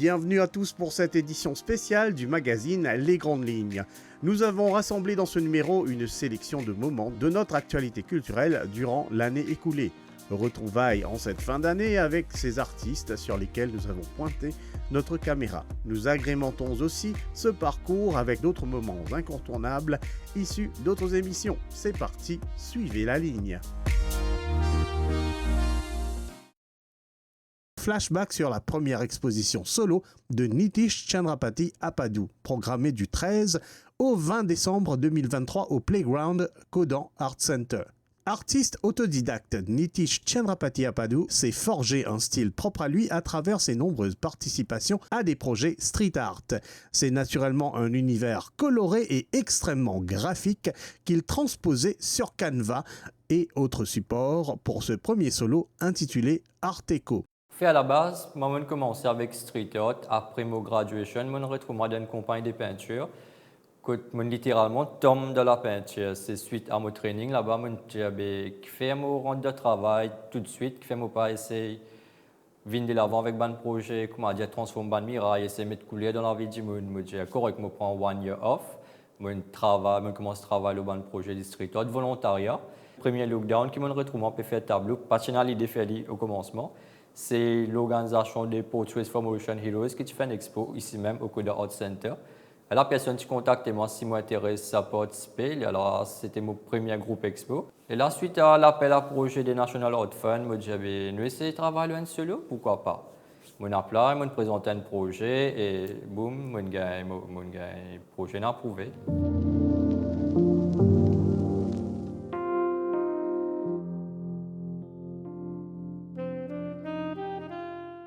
bienvenue à tous pour cette édition spéciale du magazine Les Grandes Lignes. Nous avons rassemblé dans ce numéro une sélection de moments de notre actualité culturelle durant l'année écoulée. Retrouvailles en cette fin d'année avec ces artistes sur lesquels nous avons pointé notre caméra. Nous agrémentons aussi ce parcours avec d'autres moments incontournables issus d'autres émissions. C'est parti, suivez la ligne. Flashback sur la première exposition solo de Nitish Chandrapathy Apadu, programmée du 13 au 20 décembre 2023 au Playground Kodan Art Center. Artiste autodidacte, Nitish Chandrapathy Apadu s'est forgé un style propre à lui à travers ses nombreuses participations à des projets street art. C'est naturellement un univers coloré et extrêmement graphique qu'il transposait sur Canva et autres supports pour ce premier solo intitulé Art Echo. À la base, moi, j'ai commencé avec street art. Après ma graduation, je retrouve dans une compagnie de peinture. Je littéralement tombe dans la peinture. C'est suite à mon training là-bas, j'ai fait mon rendu de travail tout de suite, je fais pas essayer de l'avant avec un projet, comment dire, transformer un mirail, essayer de mettre couler dans la vie du monde. Je correct, je prends 1 year off. Je commence à travailler sur un projet de street art volontariat. Premier lockdown, je me retrouve à faire tableau, pas de l'idée faire au commencement. C'est l'organisation des Portraits for Motion Heroes qui fait une expo ici même au Kodan Art Center. Et la personne qui contacte moi si m'intéresse à participer, alors c'était mon premier groupe expo. Et là, suite à l'appel à projet des National Art Fund, j'avais essayé de travailler en solo, pourquoi pas. Mon appelé, je présenté un projet et boum, mon projet n'a approuvé.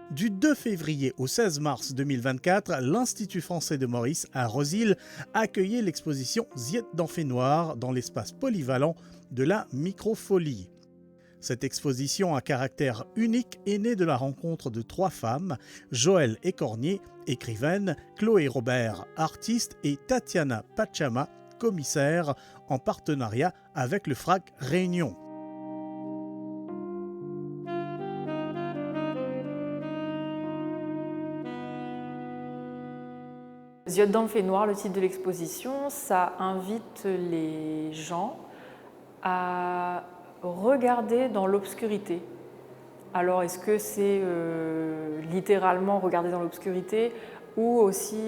Du 2 février au 16 mars 2024, l'Institut français de Maurice à Rosil accueillait l'exposition Ziet d'Enfait Noir dans l'espace polyvalent de la Microfolie. Cette exposition à caractère unique est née de la rencontre de 3 femmes, Joëlle Écornier, écrivaine, Chloé Robert, artiste et Tatiana Pachama, commissaire, en partenariat avec le FRAC Réunion. Ziet d'Enfait Noir, le titre de l'exposition, ça invite les gens à regarder dans l'obscurité. Alors, est-ce que c'est littéralement regarder dans l'obscurité ou aussi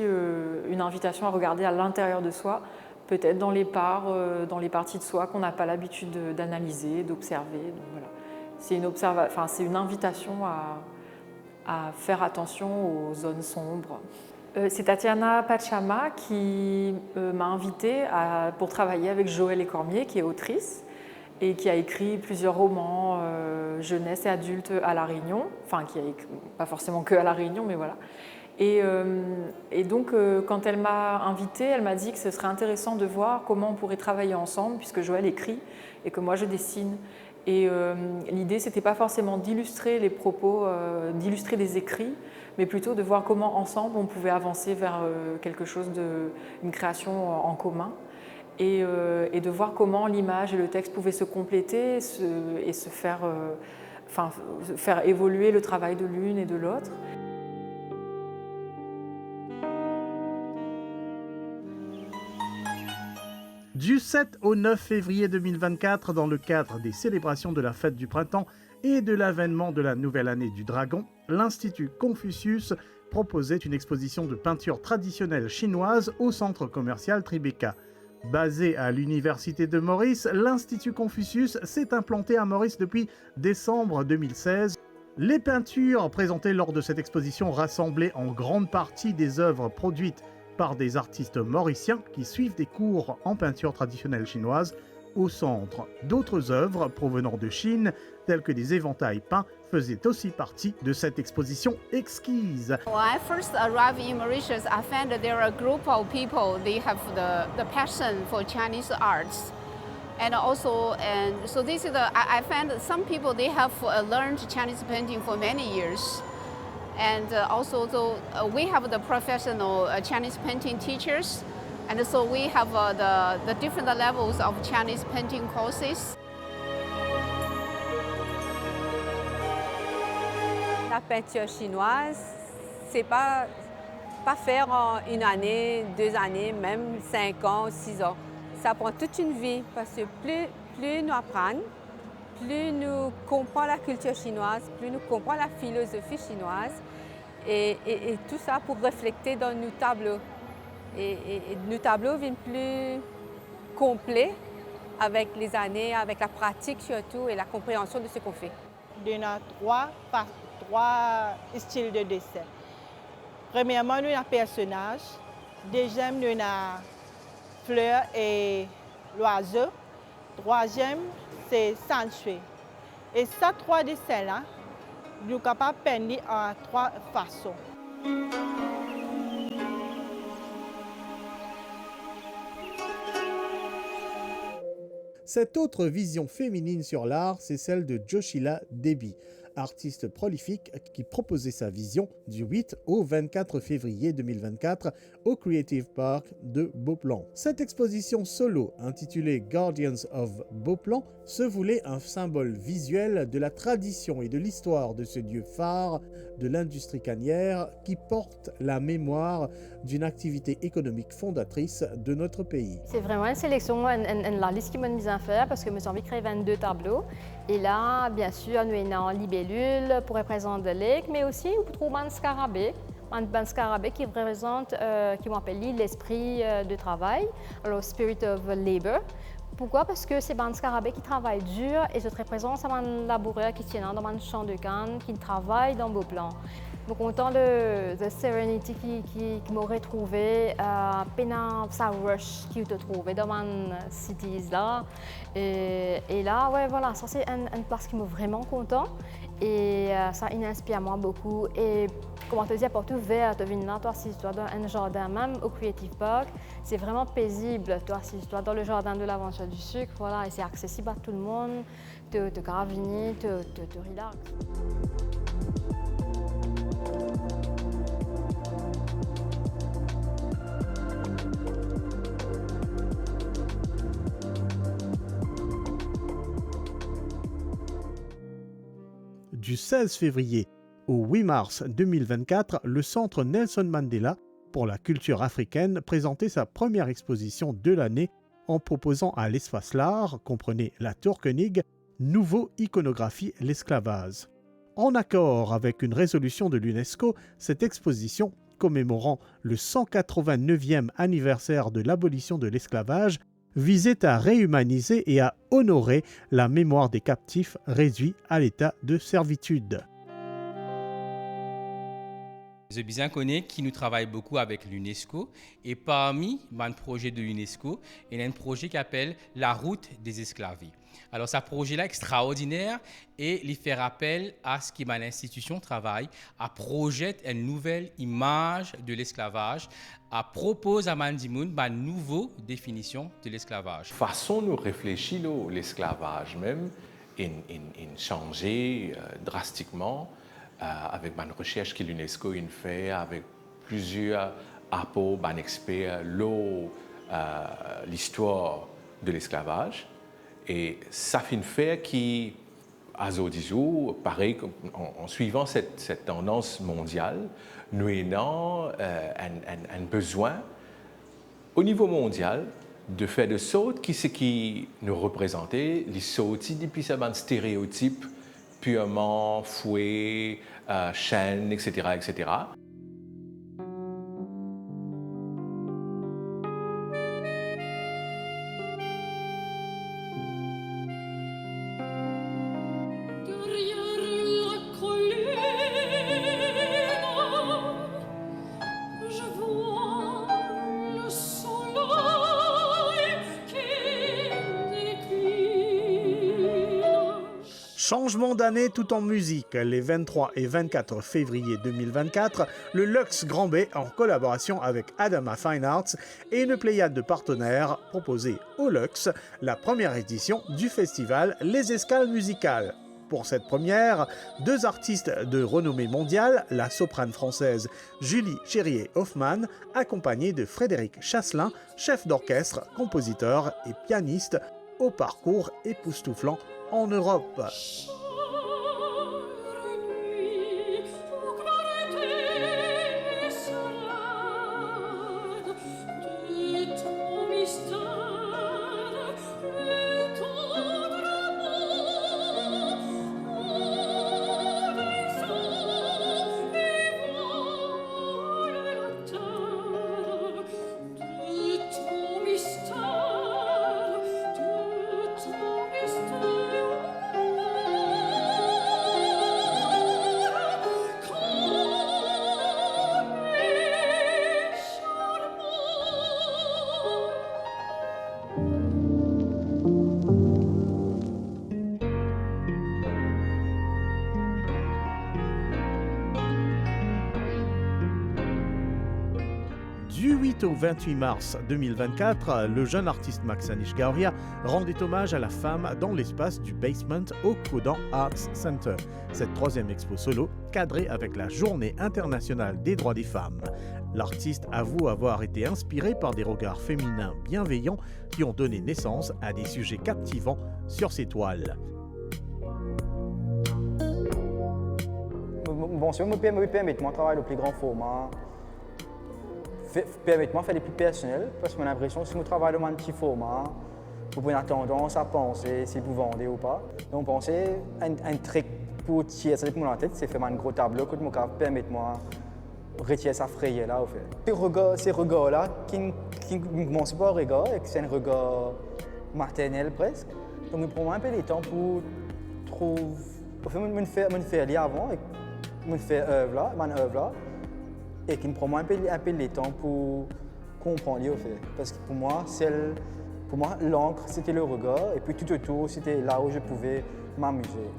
une invitation à regarder à l'intérieur de soi, peut-être dans les parts, dans les parties de soi qu'on n'a pas l'habitude d'analyser, d'observer. Donc, voilà. C'est une invitation à faire attention aux zones sombres. C'est Tatiana Pachama qui m'a invitée pour travailler avec Joëlle Écornier, qui est autrice et qui a écrit plusieurs romans jeunesse et adulte à La Réunion, enfin qui a écrit, pas forcément que à La Réunion, mais voilà. Et donc quand elle m'a invitée, elle m'a dit que ce serait intéressant de voir comment on pourrait travailler ensemble, puisque Joëlle écrit et que moi je dessine. Et l'idée, c'était pas forcément d'illustrer les propos, d'illustrer des écrits, mais plutôt de voir comment ensemble on pouvait avancer vers quelque chose une création en commun, et de voir comment l'image et le texte pouvaient se compléter et se faire évoluer le travail de l'une et de l'autre. Du 7 au 9 février 2024, dans le cadre des célébrations de la fête du printemps et de l'avènement de la nouvelle année du dragon, l'Institut Confucius proposait une exposition de peinture traditionnelle chinoise au centre commercial Tribeca. Basé à l'Université de Maurice, l'Institut Confucius s'est implanté à Maurice depuis décembre 2016. Les peintures présentées lors de cette exposition rassemblaient en grande partie des œuvres produites par des artistes mauriciens qui suivent des cours en peinture traditionnelle chinoise au centre. D'autres œuvres provenant de Chine, telles que des éventails peints, faisaient aussi partie de cette exposition exquise. When I first arrived in Mauritius, I found that there are a group of people, they have the passion for Chinese arts. And so this is I found that some people, they have learned Chinese painting for many years. And we have the professional Chinese painting teachers, and so we have the different levels of Chinese painting courses. La peinture chinoise, c'est pas pas faire en une année, 2 années, même 5 ans, 6 ans. Ça prend toute une vie parce que plus nous apprenons, plus nous comprenons la culture chinoise, plus nous comprenons la philosophie chinoise et tout ça pour refléter dans nos tableaux. Et nos tableaux viennent plus complets avec les années, avec la pratique surtout et la compréhension de ce qu'on fait. Il y a trois styles de dessin. Premièrement, nous avons un personnage. Deuxième, nous avons fleurs et l'oiseau. Troisième, c'est sanctuaire. Et ces 3 dessins-là, nous sommes capables de peindre en 3 façons. Cette autre vision féminine sur l'art, c'est celle de Joshila Debi, artiste prolifique qui proposait sa vision du 8 au 24 février 2024 au Creative Park de Beauplan. Cette exposition solo, intitulée Guardians of Beauplan, se voulait un symbole visuel de la tradition et de l'histoire de ce lieu phare de l'industrie cannière qui porte la mémoire d'une activité économique fondatrice de notre pays. C'est vraiment une sélection, la liste qui m'a mise à faire parce que je me suis envie de créer 22 tableaux. Et là, bien sûr, nous avons une libellule pour représenter le lac, mais aussi nous trouvons un scarabée. Un scarabée qui représente, qui m'appelle l'esprit de travail, le spirit of labor. Pourquoi? Parce que c'est un scarabée qui travaille dur et je représente un laboureur qui tient dans un champ de canne, qui travaille dans Beauplan. Je suis content de Serenity qui m'aurait trouvé, sa rush qui te trouvait dans mon cities là. Et là, ouais, voilà, ça c'est une place qui me vraiment content et ça inspire moi beaucoup. Et comment te dire, porte ouverte, tu viens là, toi, si tu es dans un jardin, même au Creative Park, c'est vraiment paisible. Toi, si tu es dans le jardin de l'aventure du sucre, voilà, et c'est accessible à tout le monde, te caraviner, te relax. Du 16 février au 8 mars 2024, le Centre Nelson Mandela pour la culture africaine présentait sa première exposition de l'année en proposant à l'espace l'art, comprenez la Tourkonig, nouveau iconographie l'esclavage. En accord avec une résolution de l'UNESCO, cette exposition, commémorant le 189e anniversaire de l'abolition de l'esclavage, visait à réhumaniser et à honorer la mémoire des captifs réduits à l'état de servitude. Je bien connais qui nous travaille beaucoup avec l'UNESCO et parmi les projets de l'UNESCO, il y a un projet qui s'appelle La route des esclaves. Alors, ce projet-là est extraordinaire et il fait rappel à ce que l'institution travaille à projeter une nouvelle image de l'esclavage, à proposer à Mandimoun une nouvelle définition de l'esclavage. Façon nous réfléchir l'esclavage même, il changé drastiquement avec une recherche que l'UNESCO fait avec plusieurs apports, experts, l'histoire de l'esclavage. Et ça fait une fait qui, à Zodizou, pareil, en suivant cette tendance mondiale, nous avons un besoin au niveau mondial de faire de sorte que ce qui nous représentait, les sorties depuis un stéréotype purement fouet, chaîne, etc., etc. Changement d'année tout en musique. Les 23 et 24 février 2024, le Luxe Grand Bay, en collaboration avec Adama Fine Arts et une pléiade de partenaires, proposait au Luxe la première édition du festival Les Escales Musicales. Pour cette première, 2 artistes de renommée mondiale, la soprane française Julie Chérier-Hoffmann, accompagnée de Frédéric Chasselin, chef d'orchestre, compositeur et pianiste, au parcours époustouflant en Europe. Du 8 au 28 mars 2024, le jeune artiste Max Anish Gauria rendait hommage à la femme dans l'espace du Basement au Kodan Arts Center. Cette troisième expo solo, cadrée avec la Journée internationale des droits des femmes. L'artiste avoue avoir été inspiré par des regards féminins bienveillants qui ont donné naissance à des sujets captivants sur ses toiles. Bon, si vous me permettez, moi, travaille le plus grand format. Permettez-moi de faire des plus personnels, parce que j'ai l'impression que si vous travaillez dans un petit format, vous prenez tendance à penser si vous vendez ou pas. Donc, pensez, un truc pour tirer ça dans la tête, c'est faire un gros tableau que vous permettez-moi de retirer ça frayé là, au fait. Ces regards-là, qui ne commencent pas au regard, et c'est un regard maternel presque. Donc, je prends un peu de temps pour trouver, me faire lire avant, me faire œuvre là, et qui me prend un peu de temps pour comprendre au fait. Parce que pour moi, l'encre, c'était le regard, et puis tout autour, c'était là où je pouvais m'amuser.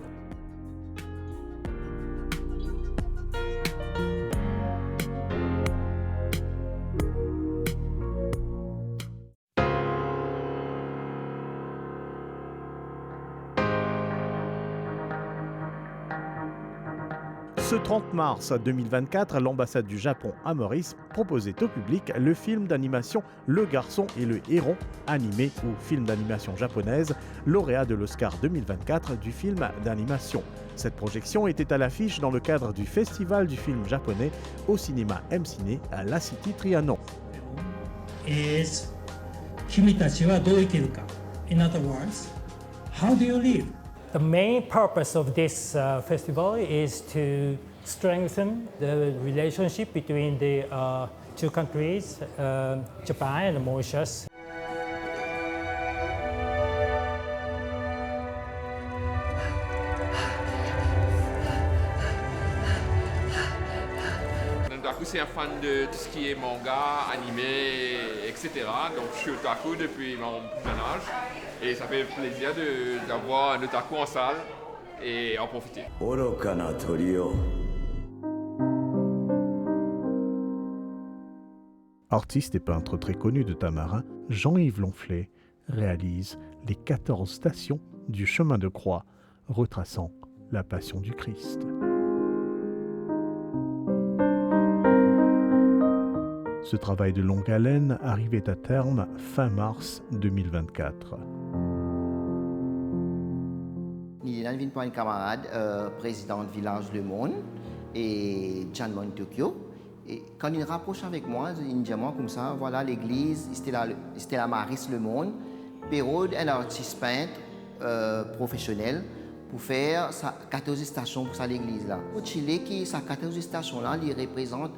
Ce 30 mars 2024, l'ambassade du Japon à Maurice proposait au public le film d'animation Le Garçon et le Héron, animé ou film d'animation japonaise, lauréat de l'Oscar 2024 du film d'animation. Cette projection était à l'affiche dans le cadre du Festival du film japonais au cinéma M-Ciné à La City Trianon. Is 君たちはどう生きるか? In other words, how do you live? The main purpose of this festival is to strengthen the relationship between the two countries, Japan and Mauritius. Otaku, c'est un fan de tout ce qui est manga, animé, etc. Donc je suis otaku depuis mon plus jeune âge et ça fait plaisir d'avoir un otaku en salle et en profiter. Artiste et peintre très connu de Tamarin, Jean-Yves Lonflet réalise les 14 stations du chemin de croix, retraçant la passion du Christ. Ce travail de longue haleine arrivait à terme fin mars 2024. Nidina vient pour un camarade, président du village Le Monde et Janmon Tokyo. Et quand il rapproche avec moi, il me dit moi comme ça, voilà l'église, c'était la Maris Le Monde. Pérode, un artiste peintre professionnel pour faire 14 stations pour l'église là. Au Chili, ces 14 stations là, il représente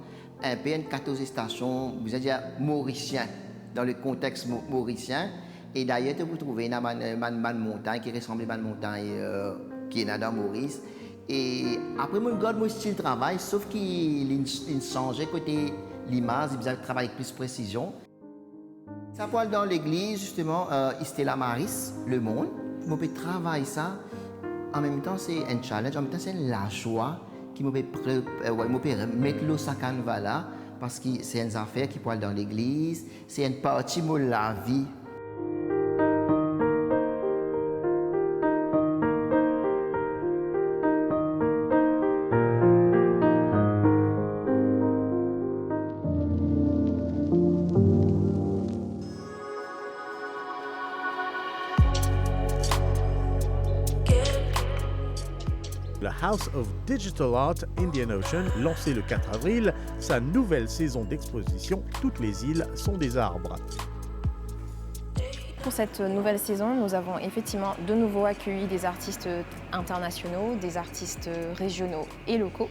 un peu une 14 stations, vous allez dire mauricien, dans le contexte mauricien. Et d'ailleurs, vous trouvez une montagne qui ressemble à une montagne qui est dans Maurice. Et après, je regarde mon style de travail, sauf qu'il change côté l'image, il a travaillé avec plus de précision. Ça parle dans l'église, justement, c'était la Maris, Le Monde. Je peux travailler ça. En même temps, c'est un challenge, en même temps, c'est la joie qui me peut mettre le sac à nouveau là, parce que c'est une affaire qui parle dans l'église, c'est une partie de la vie. La House of Digital Art Indian Ocean, lancée le 4 avril, sa nouvelle saison d'exposition « Toutes les îles sont des arbres ». Pour cette nouvelle saison, nous avons effectivement de nouveau accueilli des artistes internationaux, des artistes régionaux et locaux.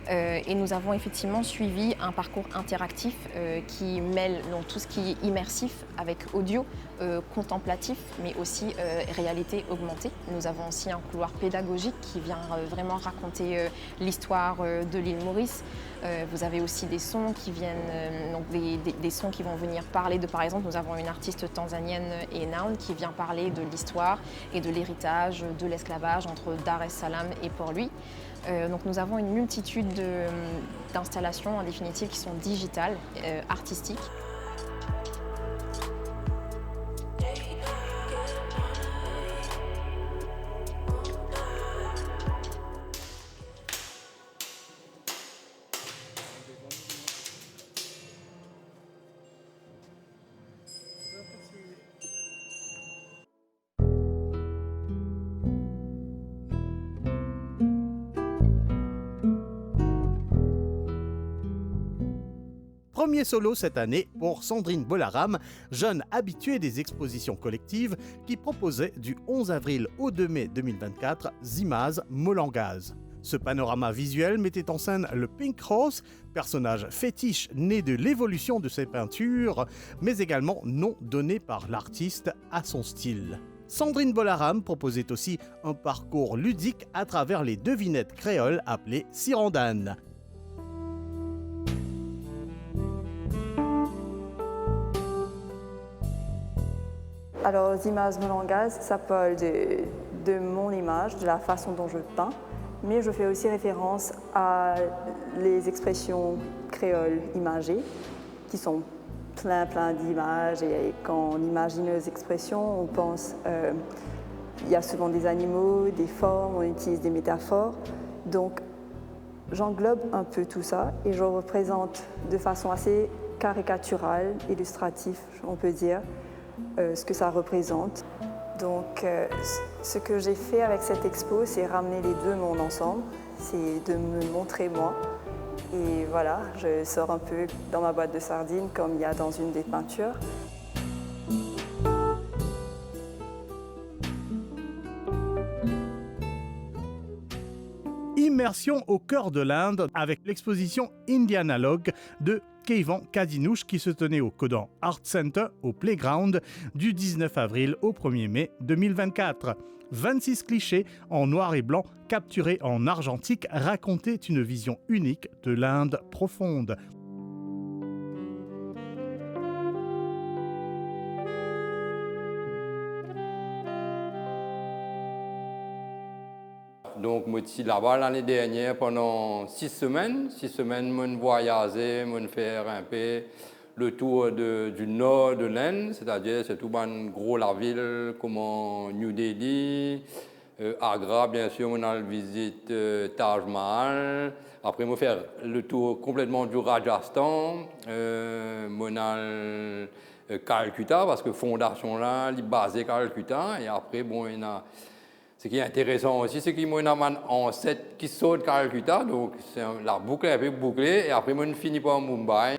Et nous avons effectivement suivi un parcours interactif qui mêle donc, tout ce qui est immersif avec audio, contemplatif, mais aussi réalité augmentée. Nous avons aussi un couloir pédagogique qui vient vraiment raconter l'histoire de l'île Maurice. Vous avez aussi des sons qui viennent, donc des sons qui vont venir parler de, par exemple, nous avons une artiste tanzanienne, Enaun, qui vient parler de l'histoire et de l'héritage de l'esclavage entre Dar es Salaam et Port-Louis. Donc nous avons une multitude d'installations en définitive qui sont digitales, artistiques. Premier solo cette année pour Sandrine Bolaram, jeune habituée des expositions collectives qui proposait du 11 avril au 2 mai 2024 Zimaz Molangaz. Ce panorama visuel mettait en scène le Pink Rose, personnage fétiche né de l'évolution de ses peintures, mais également nom donné par l'artiste à son style. Sandrine Bolaram proposait aussi un parcours ludique à travers les devinettes créoles appelées Sirandan. Alors, Zimaz Molangaz, ça parle de mon image, de la façon dont je peins, mais je fais aussi référence à les expressions créoles imagées, qui sont plein d'images, et quand on imagine les expressions, on pense, il y a souvent des animaux, des formes, on utilise des métaphores, donc j'englobe un peu tout ça et je représente de façon assez caricaturale, illustrative, on peut dire, ce que ça représente. Donc ce que j'ai fait avec cette expo, c'est ramener les deux mondes ensemble, c'est de me montrer moi. Et voilà, je sors un peu dans ma boîte de sardines comme il y a dans une des peintures. Immersion au cœur de l'Inde avec l'exposition Indianalogue de Keivan Kadinouche qui se tenait au Kodan Art Center au Playground du 19 avril au 1er mai 2024. 26 clichés en noir et blanc capturés en argentique racontaient une vision unique de l'Inde profonde. Donc, moi, je suis là-bas l'année dernière pendant 6 semaines. 6 semaines, je voyageais, je faire un peu le tour du nord de l'Inde, c'est-à-dire c'est tout un gros la ville comme New Delhi, Agra, bien sûr, on a visite Taj Mahal. Après, je faire le tour complètement du Rajasthan, on a Calcutta, parce que fondation là, il est basé Calcutta, et après, bon, il y a. Ce qui est intéressant aussi, c'est qu'il y a un ancêtre qui saute Calcutta, donc la boucle est un peu bouclée, et après, on finit par Mumbai.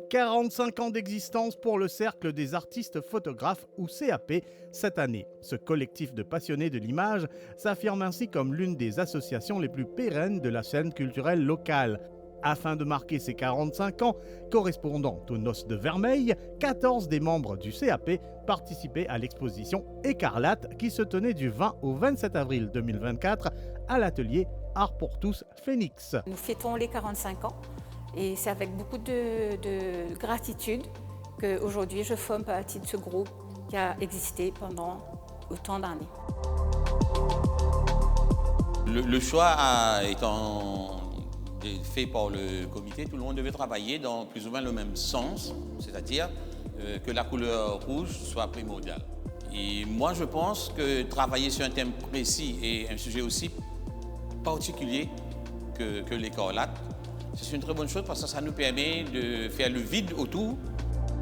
« 45 ans d'existence pour le Cercle des artistes photographes ou CAP cette année. Ce collectif de passionnés de l'image s'affirme ainsi comme l'une des associations les plus pérennes de la scène culturelle locale. Afin de marquer ces 45 ans, correspondant aux Noces de Vermeil, 14 des membres du CAP participaient à l'exposition Écarlate qui se tenait du 20 au 27 avril 2024 à l'atelier Art pour tous Phoenix. Nous fêtons les 45 ans. Et c'est avec beaucoup de gratitude qu'aujourd'hui je forme partie de ce groupe qui a existé pendant autant d'années. Le choix étant fait par le comité, tout le monde devait travailler dans plus ou moins le même sens, c'est-à-dire que la couleur rouge soit primordiale. Et moi je pense que travailler sur un thème précis et un sujet aussi particulier que l'écarlate, c'est une très bonne chose parce que ça nous permet de faire le vide autour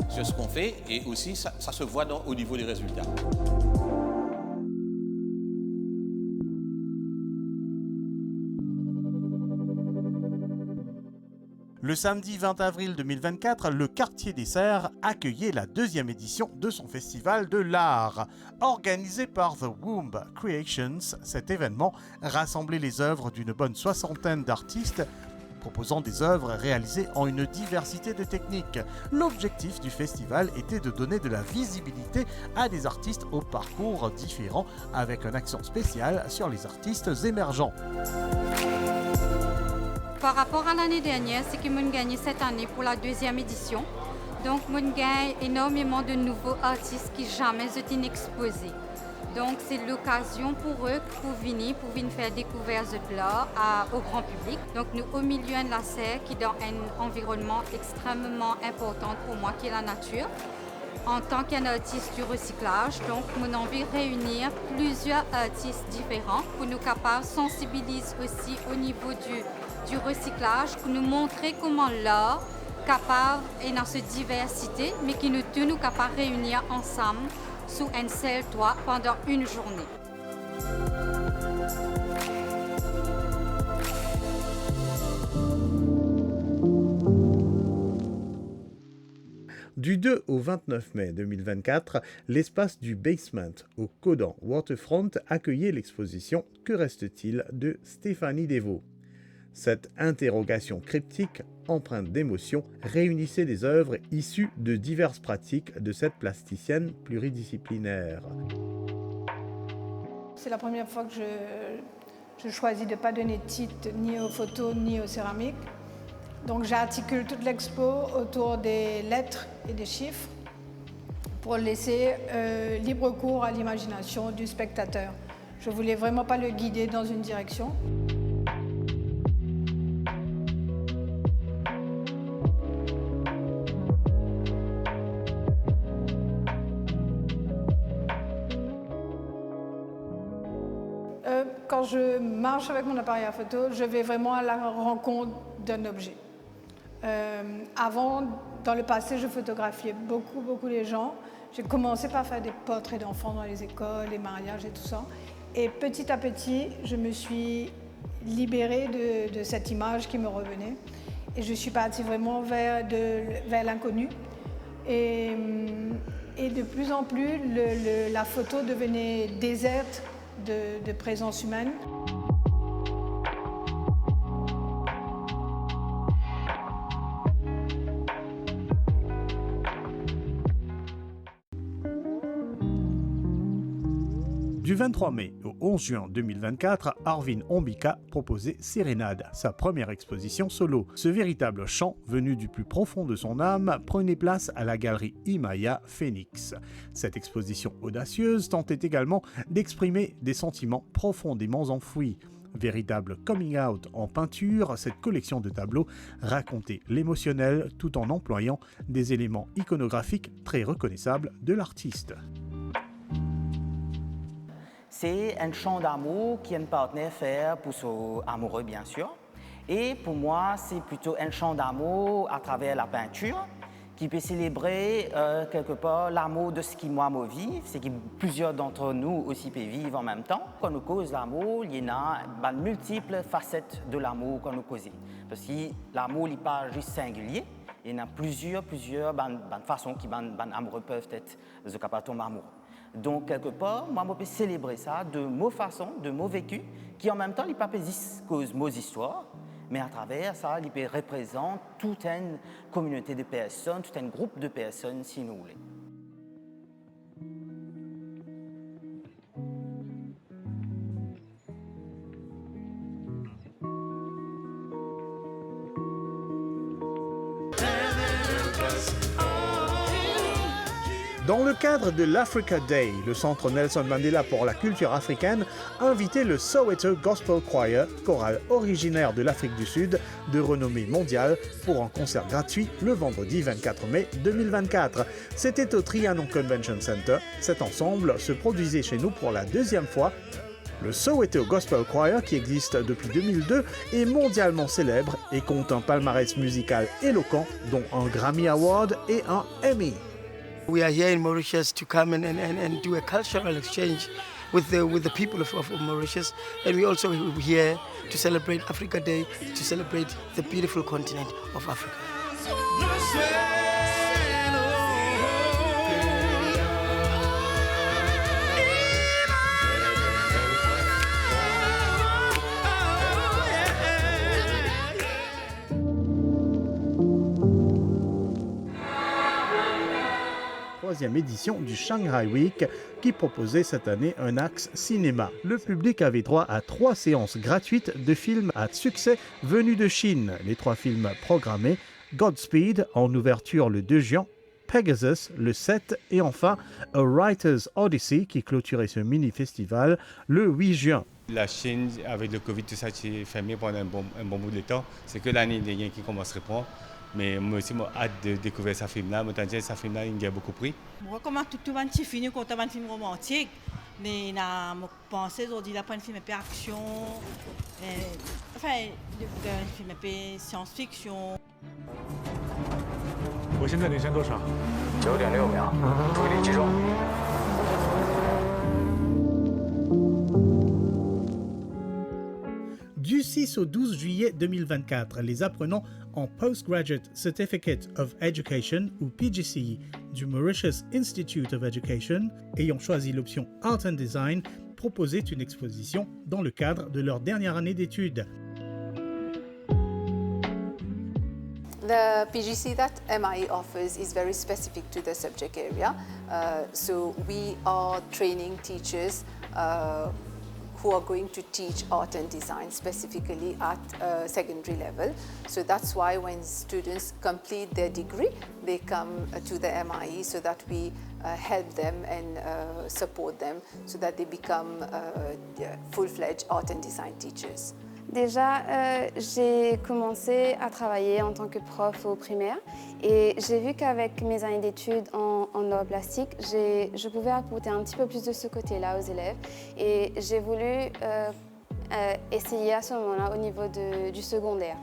sur ce qu'on fait et aussi ça se voit au niveau des résultats. Le samedi 20 avril 2024, le Quartier des Serres accueillait la 2e édition de son festival de l'art. Organisé par The Womb Creations, cet événement rassemblait les œuvres d'une bonne 60aine d'artistes proposant des œuvres réalisées en une diversité de techniques. L'objectif du festival était de donner de la visibilité à des artistes au parcours différents avec un accent spécial sur les artistes émergents. Par rapport à l'année dernière, c'est que j'ai gagné cette année pour la 2e édition. Donc, j'ai gagné énormément de nouveaux artistes qui jamais été exposés. Donc, c'est l'occasion pour eux pour venir faire découvrir de l'art au grand public. Donc, nous au milieu de la serre, qui est dans un environnement extrêmement important pour moi, qui est la nature. En tant qu'un artiste du recyclage, donc, mon envie de réunir plusieurs artistes différents pour nous capables de sensibiliser aussi au niveau du recyclage, pour nous montrer comment l'art capable est dans cette diversité, mais qui nous capables de réunir ensemble sous un seul toit pendant une journée. Du 2 au 29 mai 2024, l'espace du Basement au Codan Waterfront accueillait l'exposition « Que reste-t-il » de Stéphanie Devaux. Cette interrogation cryptique, empreinte d'émotion, réunissait des œuvres issues de diverses pratiques de cette plasticienne pluridisciplinaire. C'est la première fois que je choisis de ne pas donner de titre ni aux photos ni aux céramiques. Donc j'articule toute l'expo autour des lettres et des chiffres pour laisser libre cours à l'imagination du spectateur. Je ne voulais vraiment pas le guider dans une direction. Quand je marche avec mon appareil à photo, je vais vraiment à la rencontre d'un objet. Avant, dans le passé, je photographiais beaucoup les gens. J'ai commencé par faire des portraits d'enfants dans les écoles, les mariages et tout ça. Et petit à petit, je me suis libérée de cette image qui me revenait. Et je suis partie vraiment vers l'inconnu. Et de plus en plus, la photo devenait déserte de présence humaine. Du 23 mai au 11 juin 2024, Arvin Ombika proposait Sérénade, sa première exposition solo. Ce véritable chant, venu du plus profond de son âme, prenait place à la galerie Imaya Phoenix. Cette exposition audacieuse tentait également d'exprimer des sentiments profondément enfouis. Véritable coming out en peinture, cette collection de tableaux racontait l'émotionnel tout en employant des éléments iconographiques très reconnaissables de l'artiste. C'est un chant d'amour qu'un partenaire fait pour son amoureux, bien sûr. Et pour moi, c'est plutôt un chant d'amour à travers la peinture qui peut célébrer quelque part l'amour de ce qui moi me vit, c'est que plusieurs d'entre nous aussi peuvent vivre en même temps. Quand nous cause l'amour, il y a multiples facettes de l'amour qu'on nous cause. Parce que l'amour n'est pas juste singulier, il y en a plusieurs façons que les amoureux peuvent être capables de tomber amoureux. Donc, quelque part, moi, je peux célébrer ça de mon façon, de mon vécu, qui en même temps, il ne pas cause nos histoires, mais à travers ça, il représente toute une communauté de personnes, tout un groupe de personnes, si nous voulons. Dans le cadre de l'Africa Day, le Centre Nelson Mandela pour la culture africaine a invité le Soweto Gospel Choir, chorale originaire de l'Afrique du Sud, de renommée mondiale, pour un concert gratuit le vendredi 24 mai 2024. C'était au Trianon Convention Center. Cet ensemble se produisait chez nous pour la deuxième fois. Le Soweto Gospel Choir, qui existe depuis 2002, est mondialement célèbre et compte un palmarès musical éloquent, dont un Grammy Award et un Emmy. We are here in Mauritius to come and do a cultural exchange with the people of Mauritius, and we also here to celebrate Africa Day, to celebrate the beautiful continent of Africa. troisième édition du Shanghai Week qui proposait cette année un axe cinéma. Le public avait droit à 3 séances gratuites de films à succès venus de Chine. Les 3 films programmés, Godspeed en ouverture le 2 juin, Pegasus le 7 et enfin A Writer's Odyssey qui clôturait ce mini-festival le 8 juin. La Chine, avec le Covid, tout ça, c'est fermé pendant un bon bout de temps. C'est que l'année dernière qui commence à reprendre. Mais moi aussi, j'ai hâte de découvrir ce film-là. Moi, ce film-là, il a beaucoup pris. Moi, comme tout le monde fini quand on a un film romantique, mais je pense aujourd'hui là, pas un film un peu action, enfin, un film un peu science-fiction. 我现在领先多少？9.6秒，注意力集中。Du 6 au 12 juillet 2024, les apprenants en Postgraduate Certificate of Education ou PGCE du Mauritius Institute of Education ayant choisi l'option Art and Design proposaient une exposition dans le cadre de leur dernière année d'études. The PGC that MIE offers is very specific to the subject area. So we are training teachers who are going to teach art and design specifically at secondary level. So that's why when students complete their degree, they come to the MIE so that we help them and support them so that they become full-fledged art and design teachers. Déjà, j'ai commencé à travailler en tant que prof au primaire et j'ai vu qu'avec mes années d'études en art plastique, je pouvais apporter un petit peu plus de ce côté-là aux élèves et j'ai voulu essayer à ce moment-là au niveau du secondaire.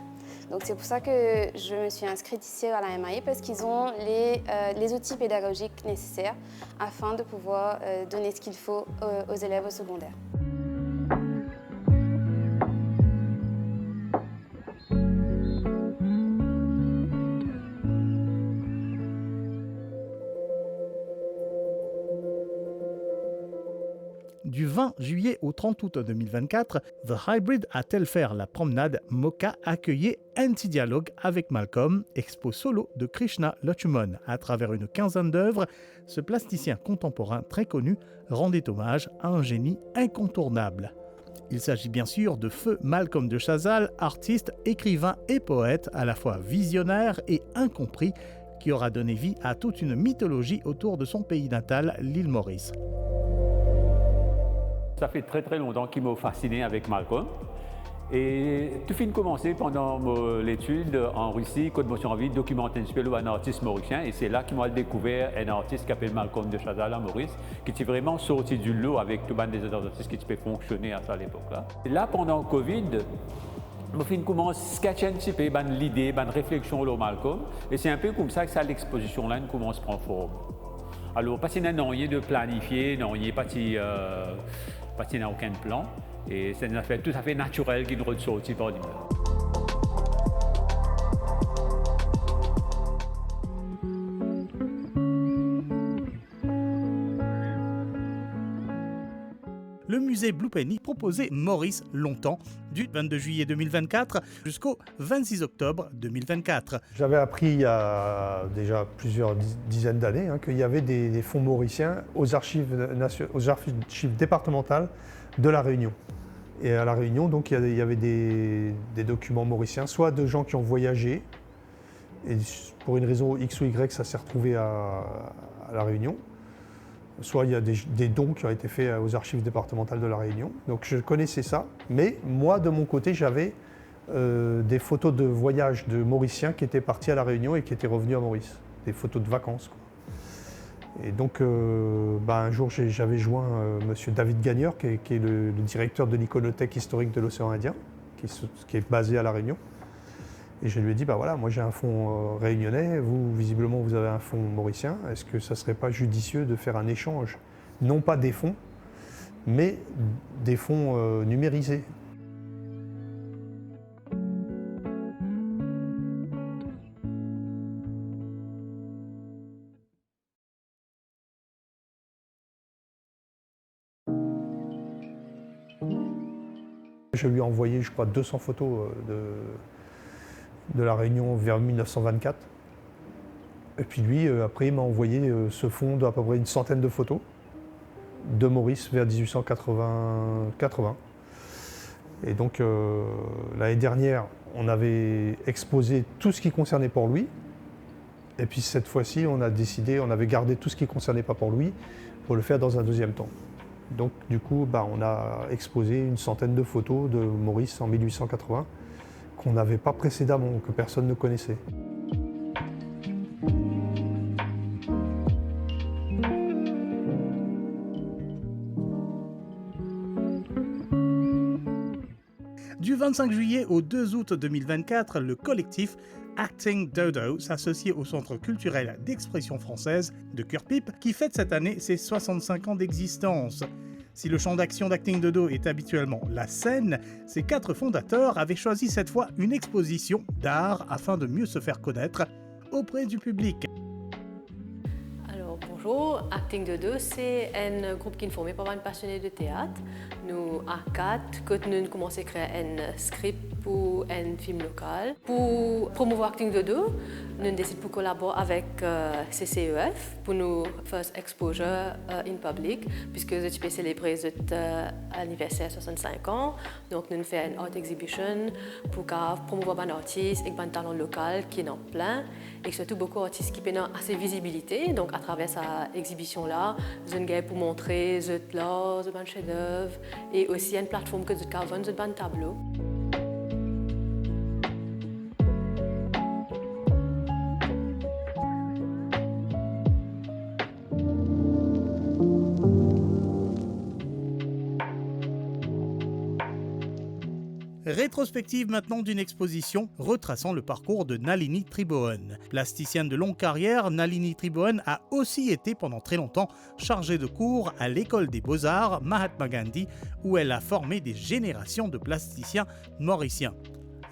Donc c'est pour ça que je me suis inscrite ici à la MIE parce qu'ils ont les outils pédagogiques nécessaires afin de pouvoir donner ce qu'il faut aux élèves au secondaire. Du 20 juillet au 30 août 2024, The Hybrid à Telfair, la promenade Mocha accueillait Anti-Dialogue avec Malcolm, expo solo de Krishna Lachumon. À travers une quinzaine d'œuvres, ce plasticien contemporain très connu rendait hommage à un génie incontournable. Il s'agit bien sûr de Feu Malcolm de Chazal, artiste, écrivain et poète à la fois visionnaire et incompris, qui aura donné vie à toute une mythologie autour de son pays natal, l'île Maurice. Ça fait très longtemps qu'il m'a fasciné avec Malcolm. Et tout fin de commencer pendant l'étude en Russie, quand je suis envie de documenter un peu un artiste mauricien. Et c'est là qu'il m'a découvert un artiste qui s'appelle Malcolm de Chazal à Maurice, qui était vraiment sorti du lot avec tout des autres artistes qui pouvaient fonctionner à cette époque-là. Et là, pendant le Covid, je commence à sketcher un petit peu l'idée, la réflexion sur Malcolm. Et c'est un peu comme ça que l'exposition-là commence à prendre forme. Alors, pas qu'il n'y a rien de planifié, non, il n'y a pas qu'il n'y a aucun plan. Et c'est une affaire tout à fait naturelle qui nous ressort par l'hiver. Le musée Blue Penny proposait Maurice longtemps, du 22 juillet 2024 jusqu'au 26 octobre 2024. J'avais appris il y a déjà plusieurs dizaines d'années qu'il y avait des fonds mauriciens aux archives départementales de La Réunion. Et à La Réunion, donc, il y avait des documents mauriciens, soit de gens qui ont voyagé, et pour une raison X ou Y, ça s'est retrouvé à La Réunion. Soit il y a des dons qui ont été faits aux archives départementales de La Réunion. Donc je connaissais ça, mais moi de mon côté j'avais des photos de voyage de Mauriciens qui étaient partis à La Réunion et qui étaient revenus à Maurice. Des photos de vacances, quoi. Et donc un jour j'avais joint monsieur David Gagneur qui est le directeur de l'iconothèque historique de l'océan Indien, qui est basé à La Réunion. Et je lui ai dit, voilà, moi j'ai un fonds réunionnais, vous, visiblement, vous avez un fonds mauricien. Est-ce que ça ne serait pas judicieux de faire un échange? Non pas des fonds, mais des fonds numérisés. Je lui ai envoyé, je crois, 200 photos de La Réunion vers 1924. Et puis lui, après, il m'a envoyé ce fond d'à peu près une centaine de photos de Maurice vers 1880. Et donc, l'année dernière, on avait exposé tout ce qui concernait Port-Louis. Et puis cette fois-ci, on avait gardé tout ce qui ne concernait pas Port-Louis pour le faire dans un deuxième temps. Donc du coup, on a exposé une centaine de photos de Maurice en 1880 qu'on n'avait pas précédemment, que personne ne connaissait. Du 25 juillet au 2 août 2024, le collectif Acting Dodo s'associe au Centre culturel d'expression française de Cure-Pipe qui fête cette année ses 65 ans d'existence. Si le champ d'action d'Acting Dodo est habituellement la scène, ses 4 fondateurs avaient choisi cette fois une exposition d'art afin de mieux se faire connaître auprès du public. Bonjour, Acting Dodo, c'est un groupe qui est formé par un passionné de théâtre. Nous, à 4, quand nous commençons à créer un script pour un film local. Pour promouvoir Acting Dodo, nous décidons de collaborer avec CCEF pour nous first exposure in public, puisque je peux célébrer notre anniversaire 65 ans. Donc, nous faisons une art exhibition pour promouvoir un artiste et un talent local qui est en plein. Et surtout beaucoup d'artistes qui ont assez de visibilité. Donc, à travers cette exhibition-là, je vais pour montrer l'art, un chef-d'œuvre et aussi une plateforme que je vais un tableau. Rétrospective maintenant d'une exposition retraçant le parcours de Nalini Tribowen. Plasticienne de longue carrière, Nalini Tribowen a aussi été pendant très longtemps chargée de cours à l'école des beaux-arts Mahatma Gandhi, où elle a formé des générations de plasticiens mauriciens.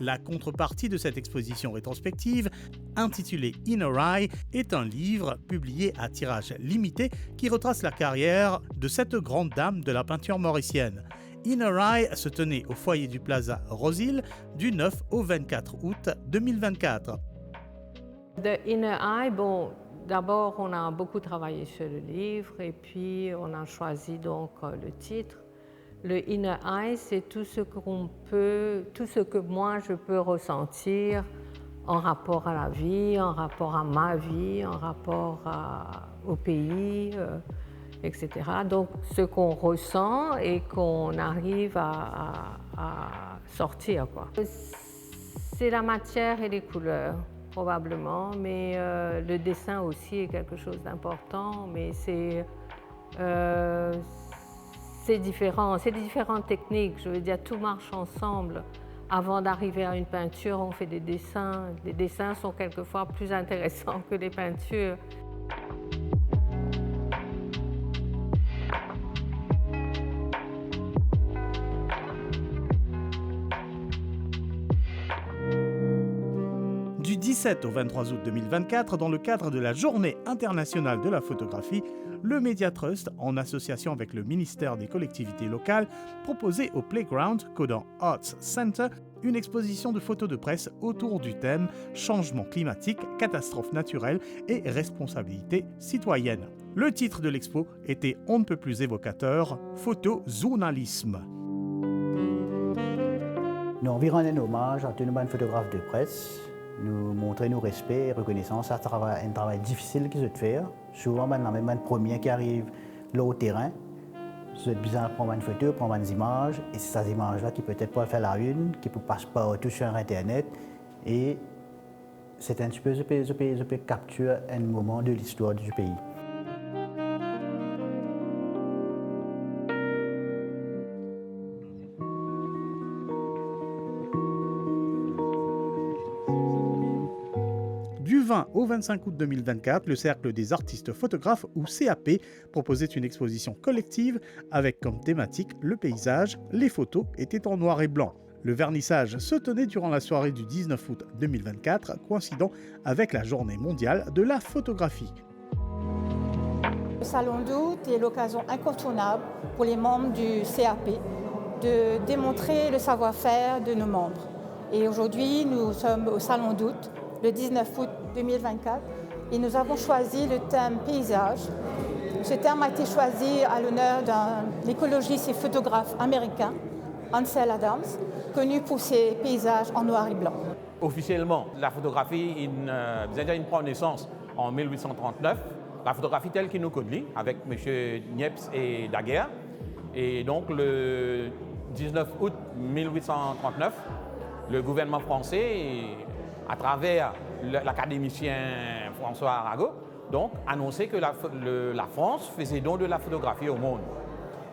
La contrepartie de cette exposition rétrospective, intitulée Inner Eye, est un livre publié à tirage limité qui retrace la carrière de cette grande dame de la peinture mauricienne. Inner Eye se tenait au foyer du Plaza Rosil du 9 au 24 août 2024. The Inner Eye, d'abord on a beaucoup travaillé sur le livre et puis on a choisi donc le titre. Le Inner Eye, c'est tout ce que moi je peux ressentir en rapport à la vie, en rapport à ma vie, en rapport au pays, etc. Donc, ce qu'on ressent et qu'on arrive à sortir, quoi. C'est la matière et les couleurs, probablement, mais le dessin aussi est quelque chose d'important, mais c'est différent, c'est des différentes techniques. Je veux dire, tout marche ensemble. Avant d'arriver à une peinture, on fait des dessins. Les dessins sont quelquefois plus intéressants que les peintures. Du 17 au 23 août 2024, dans le cadre de la Journée internationale de la photographie, le Media Trust, en association avec le ministère des collectivités locales, proposait au Playground Codan Arts Center une exposition de photos de presse autour du thème « Changement climatique, catastrophes naturelles et responsabilité citoyenne ». Le titre de l'expo était on ne peut plus évocateur « Photojournalisme ». Nous environ un hommage à tous nos photographes de presse. Nous montrer nos respects et reconnaissance à travers un travail difficile qu'ils ont fait. Souvent, la même première qui arrive là au terrain, c'est besoin de prendre une photo, prendre des images, et c'est ces images-là qui peut-être pas faire la une, qui ne passent pas partout sur Internet. Et c'est un petit peu, je peux capturer un moment de l'histoire du pays. Du 20 au 25 août 2024, le Cercle des artistes photographes, ou CAP, proposait une exposition collective avec comme thématique le paysage. Les photos étaient en noir et blanc. Le vernissage se tenait durant la soirée du 19 août 2024, coïncidant avec la Journée mondiale de la photographie. Le Salon d'août est l'occasion incontournable pour les membres du CAP de démontrer le savoir-faire de nos membres. Et aujourd'hui, nous sommes au Salon d'août, le 19 août 2024, et nous avons choisi le thème paysage. Ce terme a été choisi à l'honneur d'un écologiste et photographe américain, Ansel Adams, connu pour ses paysages en noir et blanc. Officiellement, la photographie prend naissance en 1839. La photographie telle qu'il nous connaît, avec M. Niepce et Daguerre. Et donc, le 19 août 1839, le gouvernement français, à travers l'académicien François Arago, donc, annonçait que la France faisait don de la photographie au monde.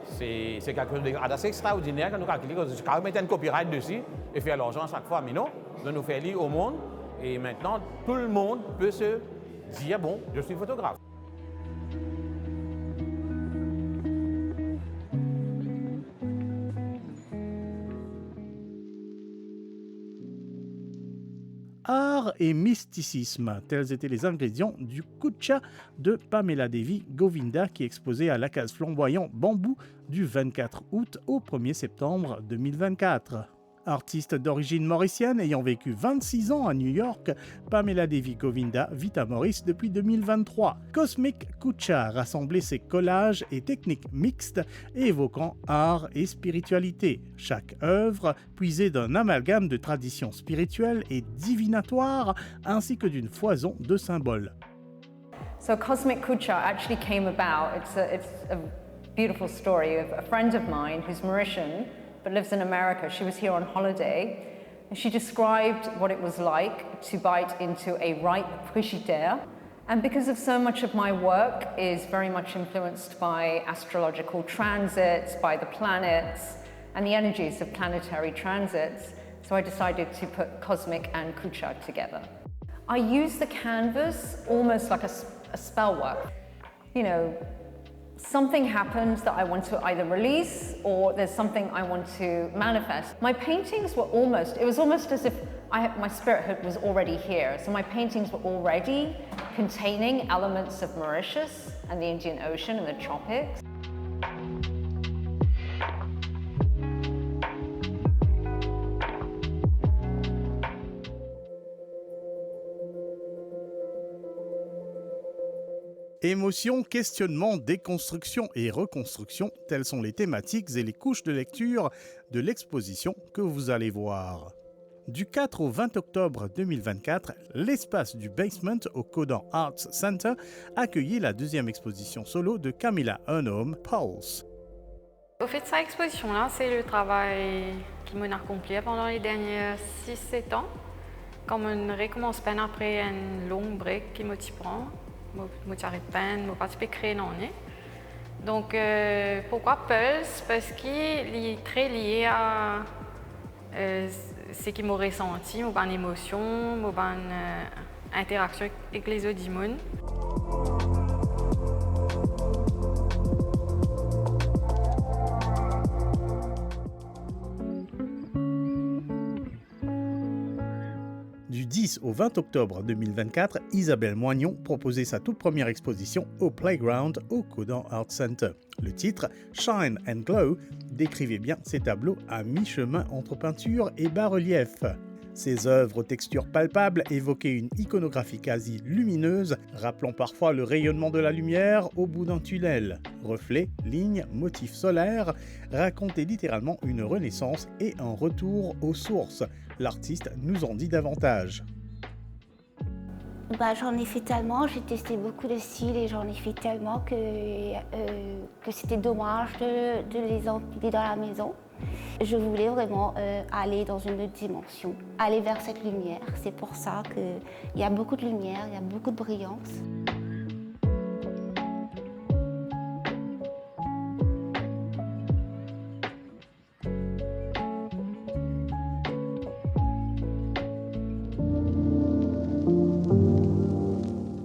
C'est quelque chose d'assez extraordinaire quand nous calculons, parce que quand on mettait un copyright dessus et faire l'argent à chaque fois, mais non, de nous faire lire au monde. Et maintenant, tout le monde peut se dire, bon, je suis photographe. Art et mysticisme, tels étaient les ingrédients du Kucha de Pamela Devi Govinda qui est exposé à la case flamboyant Bambou du 24 août au 1er septembre 2024. Artiste d'origine mauricienne ayant vécu 26 ans à New York, Pamela Devi Govinda vit à Maurice depuis 2023. Cosmic Kucha rassemblait ses collages et techniques mixtes évoquant art et spiritualité. Chaque œuvre puisée d'un amalgame de traditions spirituelles et divinatoires ainsi que d'une foison de symboles. So Cosmic Kucha actually came about. It's a beautiful story of a friend of mine who's Mauritian but lives in America. She was here on holiday, and she described what it was like to bite into a ripe frigidaire. And because of so much of my work is very much influenced by astrological transits, by the planets, and the energies of planetary transits, so I decided to put Cosmic and Kucha together. I use the canvas almost like a spell work. You know, something happens that I want to either release or there's something I want to manifest. My paintings were it was almost as if my spirit was already here. So my paintings were already containing elements of Mauritius and the Indian Ocean and the tropics. Émotion, questionnement, déconstruction et reconstruction, telles sont les thématiques et les couches de lecture de l'exposition que vous allez voir. Du 4 au 20 octobre 2024, l'espace du Basement au Codan Arts Center accueillit la deuxième exposition solo de Camilla Unhome, Pulse. Au fait, cette exposition-là, c'est le travail qui m'a accompli pendant les derniers 6-7 ans. Quand on recommence peine après un long break qui me prend. Je arrête peine, je participe à créer non. Donc, pourquoi Pulse? Parce qu'il est très lié à ce qui m'a ressenti, mon émotion, mon interaction avec les autres humains. Du 10 au 20 octobre 2024, Isabelle Moignon proposait sa toute première exposition au Playground au Codan Art Center. Le titre, Shine and Glow, décrivait bien ses tableaux à mi-chemin entre peinture et bas-relief. Ses œuvres aux textures palpables évoquaient une iconographie quasi lumineuse, rappelant parfois le rayonnement de la lumière au bout d'un tunnel. Reflets, lignes, motifs solaires racontaient littéralement une renaissance et un retour aux sources. L'artiste nous en dit davantage. J'en ai fait tellement, j'ai testé beaucoup de styles et j'en ai fait tellement que c'était dommage de les empiler dans la maison. Je voulais vraiment aller dans une autre dimension, aller vers cette lumière. C'est pour ça qu'il y a beaucoup de lumière, il y a beaucoup de brillance.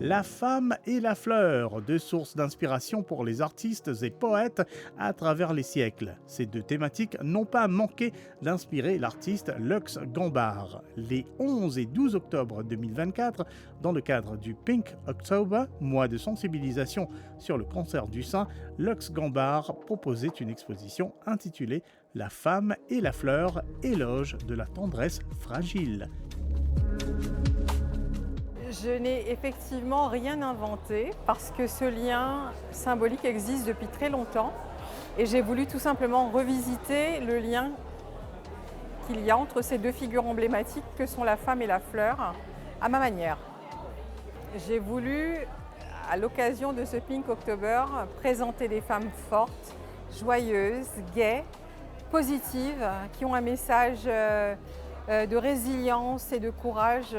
La femme et la fleur, deux sources d'inspiration pour les artistes et poètes à travers les siècles. Ces deux thématiques n'ont pas manqué d'inspirer l'artiste Lux Gambard. Les 11 et 12 octobre 2024, dans le cadre du Pink October, mois de sensibilisation sur le cancer du sein, Lux Gambard proposait une exposition intitulée « La femme et la fleur, éloge de la tendresse fragile ». Je n'ai effectivement rien inventé parce que ce lien symbolique existe depuis très longtemps et j'ai voulu tout simplement revisiter le lien qu'il y a entre ces deux figures emblématiques que sont la femme et la fleur à ma manière. J'ai voulu, à l'occasion de ce Pink October, présenter des femmes fortes, joyeuses, gaies, positives, qui ont un message de résilience et de courage.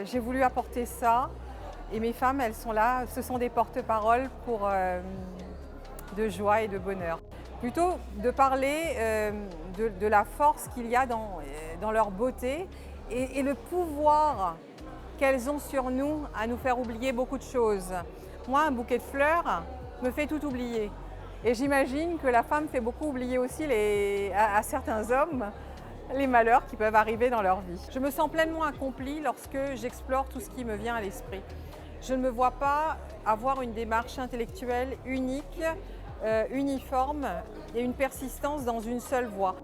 J'ai voulu apporter ça et mes femmes, elles sont là, ce sont des porte-paroles pour de joie et de bonheur. Plutôt de parler de la force qu'il y a dans leur beauté et le pouvoir qu'elles ont sur nous à nous faire oublier beaucoup de choses. Moi, un bouquet de fleurs me fait tout oublier. Et j'imagine que la femme fait beaucoup oublier aussi à certains hommes les malheurs qui peuvent arriver dans leur vie. Je me sens pleinement accomplie lorsque j'explore tout ce qui me vient à l'esprit. Je ne me vois pas avoir une démarche intellectuelle unique, uniforme et une persistance dans une seule voie.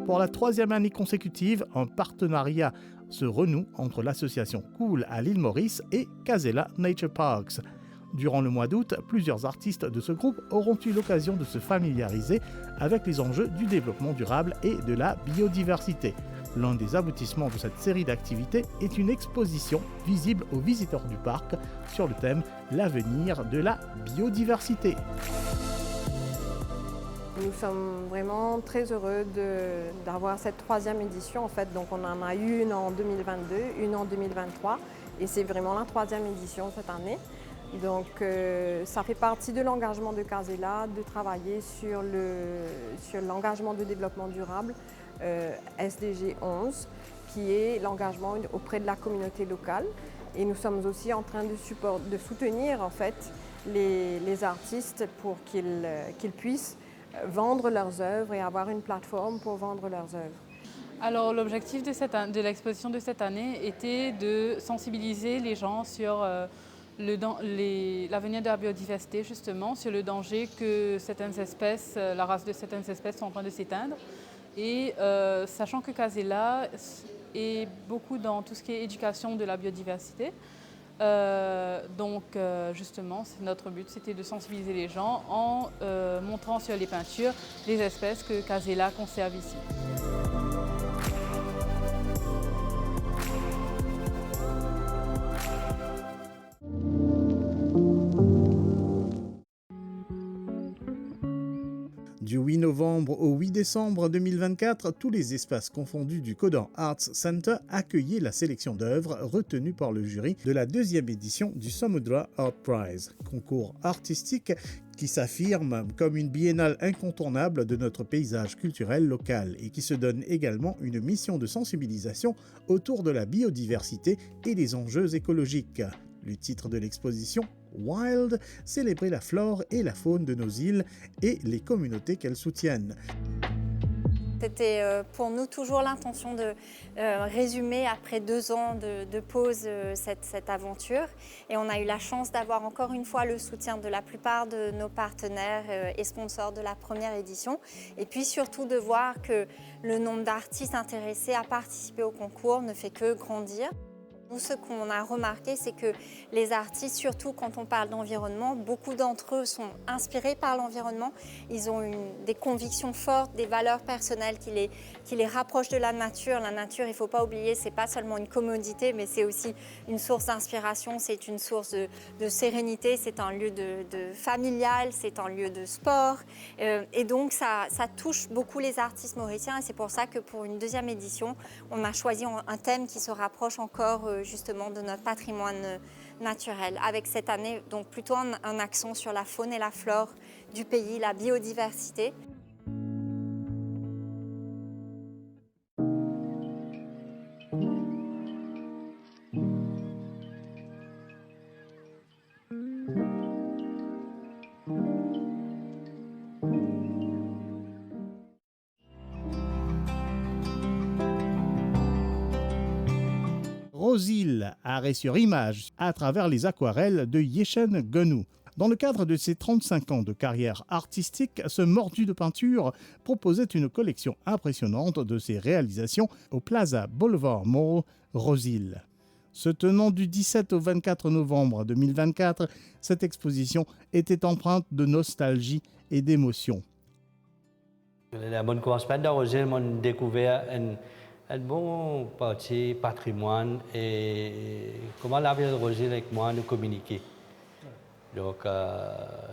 Pour la troisième année consécutive, un partenariat se renoue entre l'association Cool à l'île Maurice et Casella Nature Parks. Durant le mois d'août, plusieurs artistes de ce groupe auront eu l'occasion de se familiariser avec les enjeux du développement durable et de la biodiversité. L'un des aboutissements de cette série d'activités est une exposition visible aux visiteurs du parc sur le thème « L'avenir de la biodiversité ». Nous sommes vraiment très heureux d'avoir cette troisième édition. En fait, donc on en a eu une en 2022, une en 2023 et c'est vraiment la troisième édition cette année. Donc ça fait partie de l'engagement de Casella de travailler sur l'engagement de développement durable SDG 11 qui est l'engagement auprès de la communauté locale. Et nous sommes aussi en train de soutenir en fait les artistes pour qu'ils puissent vendre leurs œuvres et avoir une plateforme pour vendre leurs œuvres. Alors l'objectif de l'exposition de cette année était de sensibiliser les gens sur l'avenir de la biodiversité, justement, sur le danger que certaines espèces, la race de certaines espèces sont en train de s'éteindre. Et sachant que Casella est beaucoup dans tout ce qui est éducation de la biodiversité, justement, notre but, c'était de sensibiliser les gens en montrant sur les peintures les espèces que Casella conserve ici. Du 8 novembre au 8 décembre 2024, tous les espaces confondus du Codan Arts Center accueillaient la sélection d'œuvres retenues par le jury de la deuxième édition du Samudra Art Prize, concours artistique qui s'affirme comme une biennale incontournable de notre paysage culturel local et qui se donne également une mission de sensibilisation autour de la biodiversité et des enjeux écologiques. Le titre de l'exposition, Wild, célébrer la flore et la faune de nos îles et les communautés qu'elles soutiennent. C'était pour nous toujours l'intention de résumer après 2 ans de pause cette aventure. Et on a eu la chance d'avoir encore une fois le soutien de la plupart de nos partenaires et sponsors de la première édition. Et puis surtout de voir que le nombre d'artistes intéressés à participer au concours ne fait que grandir. Nous, ce qu'on a remarqué, c'est que les artistes, surtout quand on parle d'environnement, beaucoup d'entre eux sont inspirés par l'environnement. Ils ont des convictions fortes, des valeurs personnelles qui les rapprochent de la nature. La nature, il ne faut pas oublier, ce n'est pas seulement une commodité, mais c'est aussi une source d'inspiration, c'est une source de sérénité, c'est un lieu de familial, c'est un lieu de sport. Et donc, ça touche beaucoup les artistes mauriciens. Et c'est pour ça que pour une deuxième édition, on a choisi un thème qui se rapproche encore justement de notre patrimoine naturel, avec cette année donc plutôt un accent sur la faune et la flore du pays, la biodiversité. style, arrêt sur image, à travers les aquarelles de Yechen Genou. Dans le cadre de ses 35 ans de carrière artistique, ce mordu de peinture proposait une collection impressionnante de ses réalisations au Plaza Boulevard Mall, Rose-Hill. Se tenant du 17 au 24 novembre 2024, cette exposition était empreinte de nostalgie et d'émotion. La bonne commencement de Rose-Hill m'a découvert un bon parti patrimoine et comment la ville de Rose-Hill avec moi nous communiquer. Donc,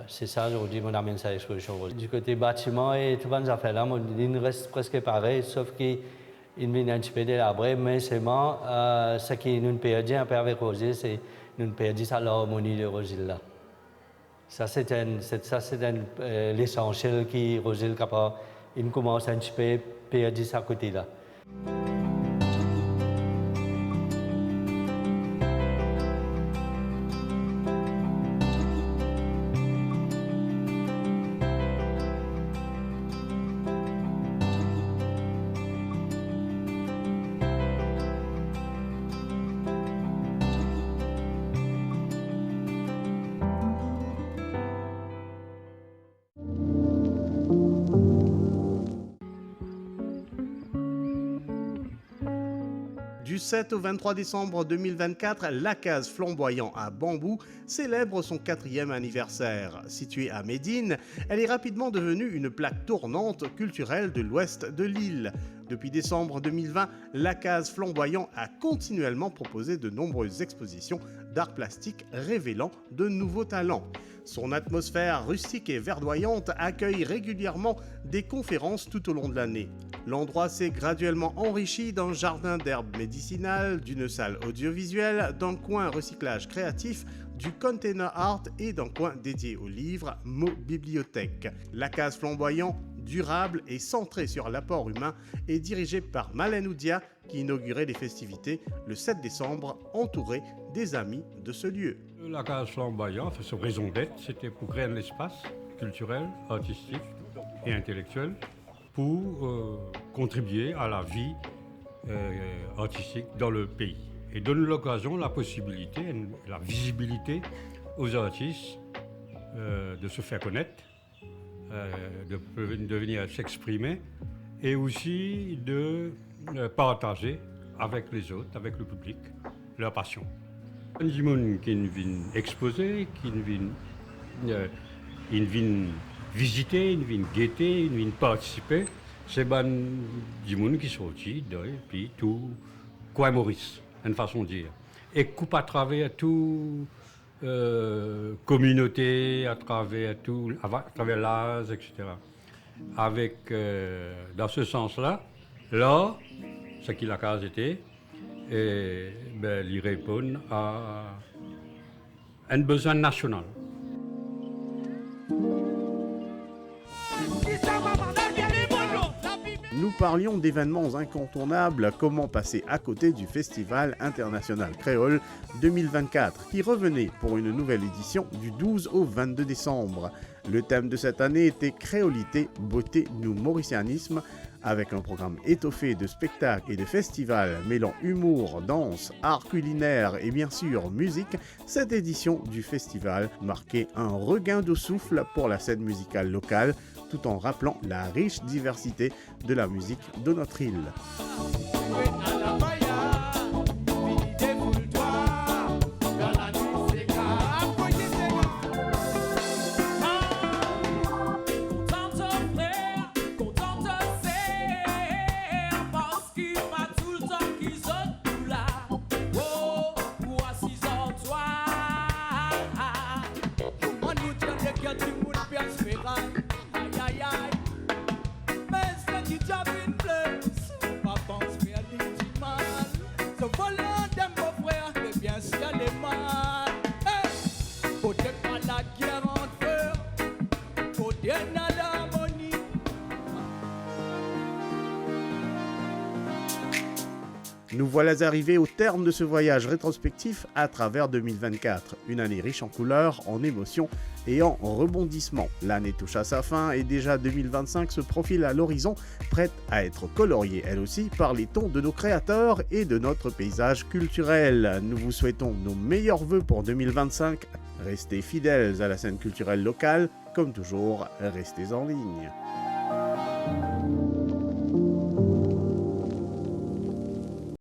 c'est ça aujourd'hui, mon amène sa exposition. Du côté bâtiment et toutes les affaires-là, il reste presque pareil, sauf qu'il vient un petit peu délabré, mais seulement ce qui nous perdit un peu avec Rose-Hill, c'est nous perdit l'harmonie de Rose-Hill. Ça, c'est l'essentiel qui Rose-Hill il commence un petit peu perdre sa côté-là. Du 7 au 23 décembre 2024, la case Flamboyant à Bambou célèbre son 4e anniversaire. Située à Médine, elle est rapidement devenue une plaque tournante culturelle de l'ouest de l'île. Depuis décembre 2020, la case Flamboyant a continuellement proposé de nombreuses expositions d'art plastique révélant de nouveaux talents. Son atmosphère rustique et verdoyante accueille régulièrement des conférences tout au long de l'année. L'endroit s'est graduellement enrichi d'un jardin d'herbes médicinales, d'une salle audiovisuelle, d'un coin recyclage créatif, du container art et d'un coin dédié aux livres, mots bibliothèque. La case Flamboyant, durable et centrée sur l'apport humain, est dirigée par Malène Oudia qui inaugurait les festivités le 7 décembre, entourée des amis de ce lieu. La case Flamboyant, son raison d'être, c'était pour créer un espace culturel, artistique et intellectuel pour contribuer à la vie artistique dans le pays et donner l'occasion, la possibilité, la visibilité aux artistes de se faire connaître, de venir s'exprimer et aussi de partager avec les autres, avec le public, leur passion. Il y a des gens qui viennent exposer, qui viennent visiter, ils viennent guetter, ils viennent participer. C'est des gens qui sont sortis depuis tout coin Maurice, une façon de dire. Et coupe à travers toute communauté, à travers l'âge, etc. Avec, dans ce sens-là, là, ce qui la case était, il répond à un besoin national. Nous parlions d'événements incontournables, comment passer à côté du Festival international créole 2024, qui revenait pour une nouvelle édition du 12 au 22 décembre. Le thème de cette année était Créolité, beauté, nous mauricianisme, avec un programme étoffé de spectacles et de festivals mêlant humour, danse, art culinaire et bien sûr musique. Cette édition du festival marquait un regain de souffle pour la scène musicale locale, tout en rappelant la riche diversité de la musique de notre île. Nous voilà arrivés au terme de ce voyage rétrospectif à travers 2024. Une année riche en couleurs, en émotions et en rebondissements. L'année touche à sa fin et déjà 2025 se profile à l'horizon, prête à être coloriée elle aussi par les tons de nos créateurs et de notre paysage culturel. Nous vous souhaitons nos meilleurs vœux pour 2025. Restez fidèles à la scène culturelle locale. Comme toujours, restez en ligne.